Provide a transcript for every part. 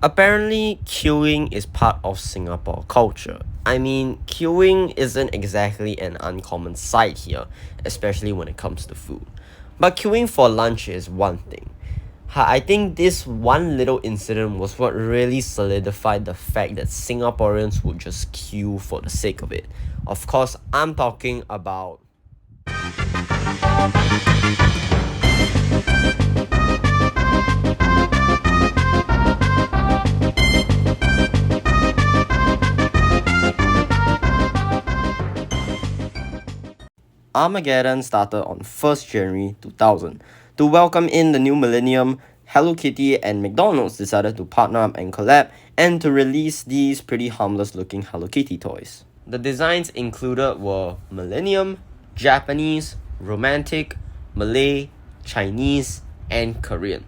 Apparently, queuing is part of Singapore culture. I mean, queuing isn't exactly an uncommon sight here, especially when it comes to food. But queuing for lunch is one thing. I think this one little incident was what really solidified the fact that Singaporeans would just queue for the sake of it. Of course, I'm talking about Armageddon started on 1st January 2000. To welcome in the new millennium, Hello Kitty and McDonald's decided to partner up and collab and to release these pretty harmless looking Hello Kitty toys. The designs included were Millennium, Japanese, Romantic, Malay, Chinese, and Korean.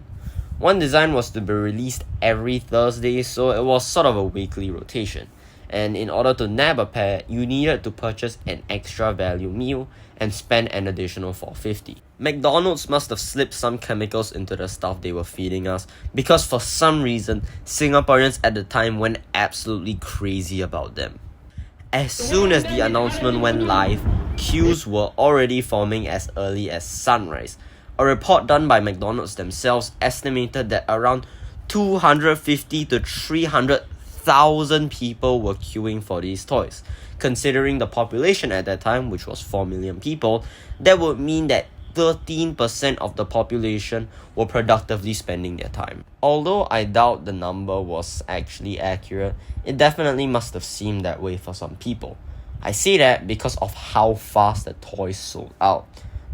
One design was to be released every Thursday, so it was sort of a weekly rotation. And in order to nab a pair, you needed to purchase an extra value meal and spend an additional $4.50. McDonald's must have slipped some chemicals into the stuff they were feeding us because for some reason, Singaporeans at the time went absolutely crazy about them. As soon as the announcement went live, queues were already forming as early as sunrise. A report done by McDonald's themselves estimated that around 250 to 300,000 people were queuing for these toys. Considering the population at that time, which was 4 million people, that would mean that 13% of the population were productively spending their time. Although I doubt the number was actually accurate, it definitely must have seemed that way for some people. I say that because of how fast the toys sold out.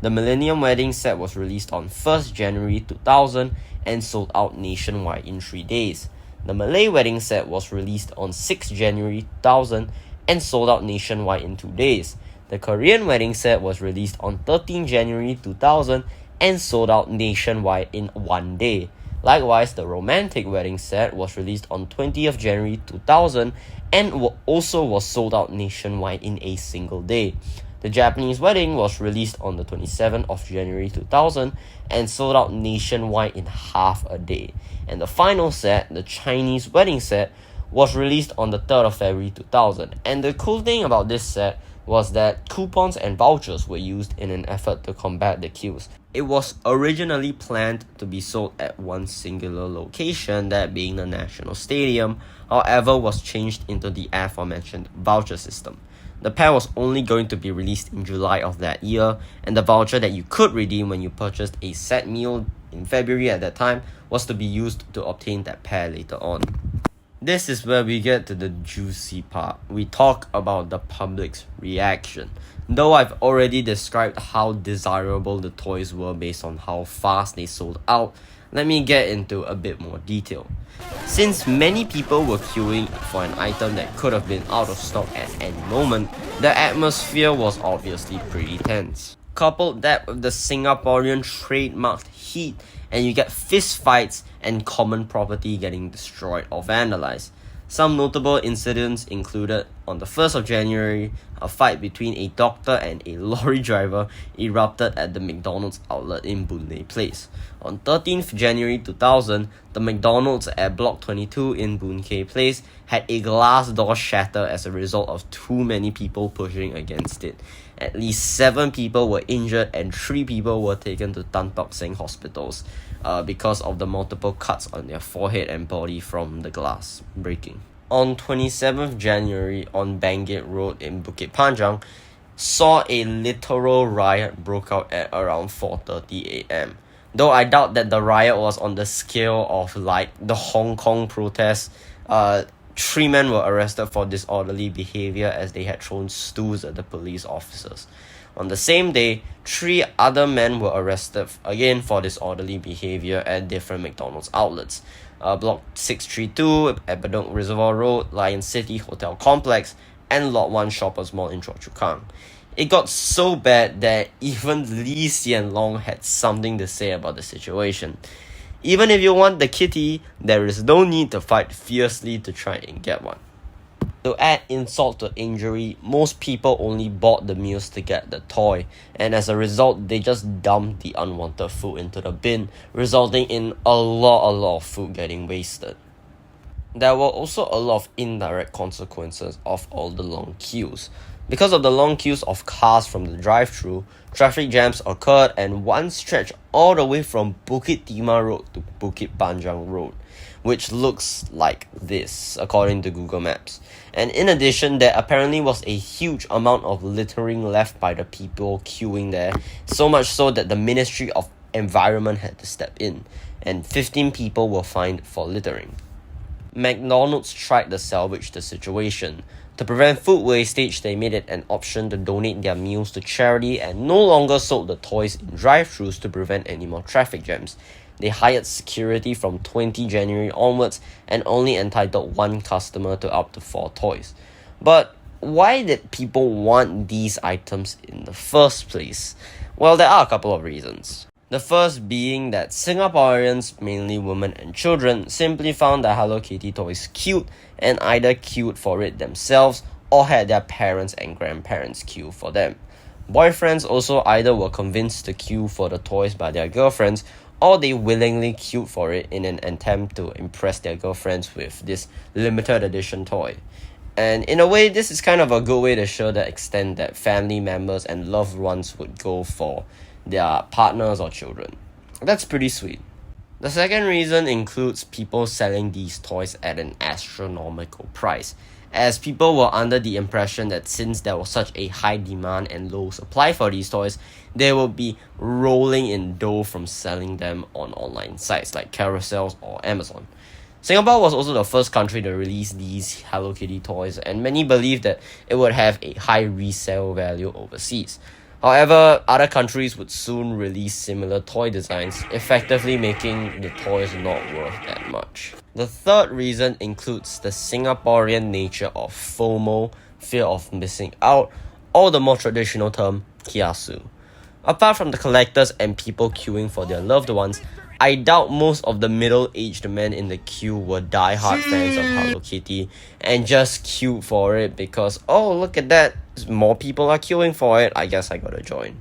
The Millennium Wedding set was released on 1st January 2000 and sold out nationwide in 3 days. The Malay Wedding set was released on 6th January 2000 and sold out nationwide in 2 days. The Korean Wedding set was released on 13th January 2000 and sold out nationwide in 1 day. Likewise, the Romantic Wedding set was released on 20th January 2000 and also was sold out nationwide in a single day. The Japanese Wedding was released on the 27th of January 2000 and sold out nationwide in half a day. And the final set, the Chinese Wedding set, was released on the 3rd of February 2000. And the cool thing about this set was that coupons and vouchers were used in an effort to combat the queues. It was originally planned to be sold at one singular location, that being the National Stadium, however was changed into the aforementioned voucher system. The pair was only going to be released in July of that year, and the voucher that you could redeem when you purchased a set meal in February at that time was to be used to obtain that pair later on. This is where we get to the juicy part. We talk about the public's reaction. Though I've already described how desirable the toys were based on how fast they sold out, let me get into a bit more detail. Since many people were queuing for an item that could have been out of stock at any moment, the atmosphere was obviously pretty tense. Couple that with the Singaporean trademarked heat, and you get fist fights and common property getting destroyed or vandalized. Some notable incidents included on the 1st of January, a fight between a doctor and a lorry driver erupted at the McDonald's outlet in Boon Lay Place. On 13th January 2000, the McDonald's at Block 22 in Boon Kay Place had a glass door shatter as a result of too many people pushing against it. At least 7 people were injured and 3 people were taken to Tan Tock Seng hospitals because of the multiple cuts on their forehead and body from the glass breaking. On 27th January on Bangkit Road in Bukit Panjang, saw a literal riot broke out at around 4:30 a.m. Though I doubt that the riot was on the scale of like the Hong Kong protests. 3 men were arrested for disorderly behavior as they had thrown stools at the police officers. On the same day, 3 other men were arrested again for disorderly behavior at different McDonald's outlets. Block 632 at Bedok Reservoir Road, Lion City Hotel Complex, and Lot 1 Shoppers Mall in Choa Chu Kang. It got so bad that even Lee Hsien Loong had something to say about the situation. Even if you want the kitty, there is no need to fight fiercely to try and get one. To add insult to injury, most people only bought the meals to get the toy, and as a result, they just dumped the unwanted food into the bin, resulting in a lot of food getting wasted. There were also a lot of indirect consequences of all the long queues. Because of the long queues of cars from the drive-thru, traffic jams occurred and one stretched all the way from Bukit Timah Road to Bukit Panjang Road, which looks like this according to Google Maps. And in addition, there apparently was a huge amount of littering left by the people queuing there, so much so that the Ministry of Environment had to step in, and 15 people were fined for littering. McDonald's tried to salvage the situation. To prevent food wastage, they made it an option to donate their meals to charity and no longer sold the toys in drive-thrus to prevent any more traffic jams. They hired security from 20 January onwards and only entitled one customer to up to 4 toys. But why did people want these items in the first place? Well, there are a couple of reasons. The first being that Singaporeans, mainly women and children, simply found the Hello Kitty toys cute and either queued for it themselves or had their parents and grandparents queue for them. Boyfriends also either were convinced to queue for the toys by their girlfriends or they willingly queued for it in an attempt to impress their girlfriends with this limited edition toy. And in a way, this is kind of a good way to show the extent that family members and loved ones would go for their partners or children. That's pretty sweet. The second reason includes people selling these toys at an astronomical price, as people were under the impression that since there was such a high demand and low supply for these toys, they would be rolling in dough from selling them on online sites like Carousels or Amazon. Singapore was also the first country to release these Hello Kitty toys, and many believe that it would have a high resale value overseas. However, other countries would soon release similar toy designs, effectively making the toys not worth that much. The third reason includes the Singaporean nature of FOMO, fear of missing out, or the more traditional term, kiasu. Apart from the collectors and people queuing for their loved ones, I doubt most of the middle-aged men in the queue were die-hard fans of Hello Kitty and just queued for it because, oh, look at that, more people are queuing for it, I guess I gotta join.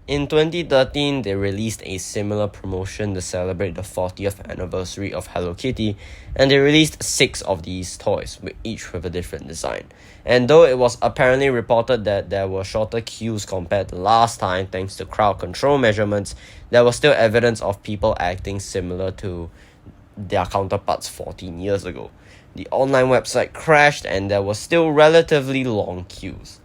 In 2013, they released a similar promotion to celebrate the 40th anniversary of Hello Kitty, and they released 6 of these toys, each with a different design. And though it was apparently reported that there were shorter queues compared to last time thanks to crowd control measurements, there was still evidence of people acting similar to their counterparts 14 years ago. The online website crashed and there were still relatively long queues.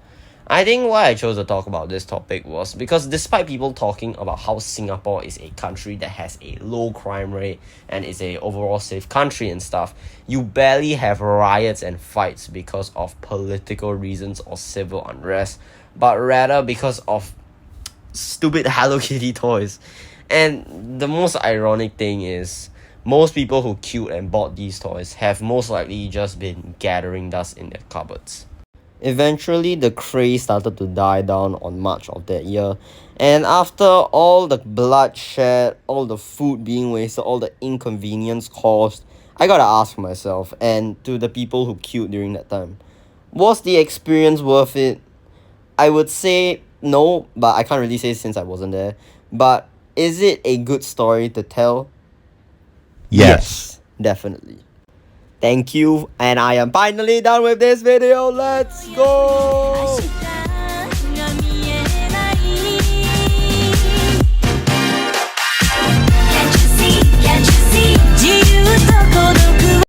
I think why I chose to talk about this topic was because despite people talking about how Singapore is a country that has a low crime rate and is a overall safe country and stuff, you barely have riots and fights because of political reasons or civil unrest, but rather because of stupid Hello Kitty toys. And the most ironic thing is, most people who queued and bought these toys have most likely just been gathering dust in their cupboards. Eventually, the craze started to die down on March of that year, and after all the bloodshed, all the food being wasted, all the inconvenience caused, I gotta ask myself, and to the people who queued during that time, was the experience worth it? I would say no, but I can't really say since I wasn't there. But is it a good story to tell? Yes, definitely. Thank you, and I am finally done with this video. Let's go!